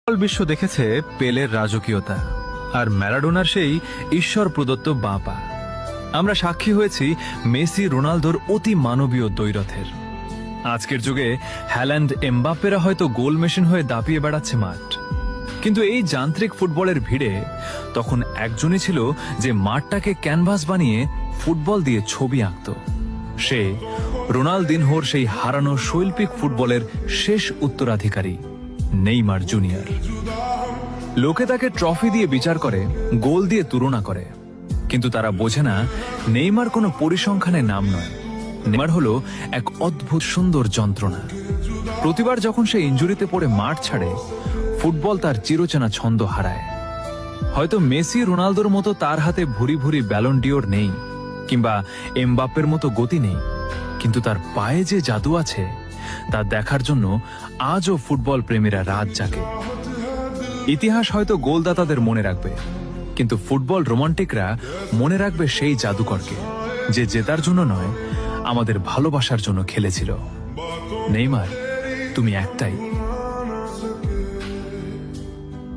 বিশ্ব দেখেছে পেলের রাজকীয়তা আর ম্যারাডোনার সেই ঈশ্বর প্রদত্ত বাঁ পা। আমরা সাক্ষী হয়েছি মেসি রোনালদোর অতি মানবীয় দ্বৈরথের। আজকের যুগে হ্যাল্যান্ড এমবাপ্পেরা হয়তো গোল মেশিন হয়ে দাপিয়ে বেড়াচ্ছে মাঠ, কিন্তু এই যান্ত্রিক ফুটবলের ভিড়ে তখন একজনই ছিল যে মাঠটাকে ক্যানভাস বানিয়ে ফুটবল দিয়ে ছবি আঁকত। সে রোনালদিনহোর সেই হারানো শৈল্পিক ফুটবলের শেষ উত্তরাধিকারী নেইমার জুনিয়র। লোকে তাকে ট্রফি দিয়ে বিচার করে, গোল দিয়ে তুলনা করে, কিন্তু তারা বোঝে না নেইমার কোনো পরিসংখ্যানের নাম নয়। নেইমার হলো এক অদ্ভুত সুন্দর যন্ত্রণা। প্রতিবার যখন সে ইনজুরিতে পড়ে মাঠ ছাড়ে, ফুটবল তার চিরচেনা ছন্দ হারায়। হয়তো মেসি রোনালদোর মতো তার হাতে ভুরি ভুরি ব্যালন ডিওর নেই, কিংবা এমবাপ্পের মতো গতি নেই, কিন্তু তার পায়ে যে জাদু আছে তা দেখার জন্য আজও ফুটবল প্রেমীরা রাত জাগে। ইতিহাস হয়তো গোলদাতাদের মনে রাখবে, কিন্তু ফুটবল রোমান্টিকরা মনে রাখবে সেই জাদুকরকে, যে জেতার জন্য নয়, আমাদের ভালোবাসার জন্য খেলেছিল। নেইমার, তুমি একটাই।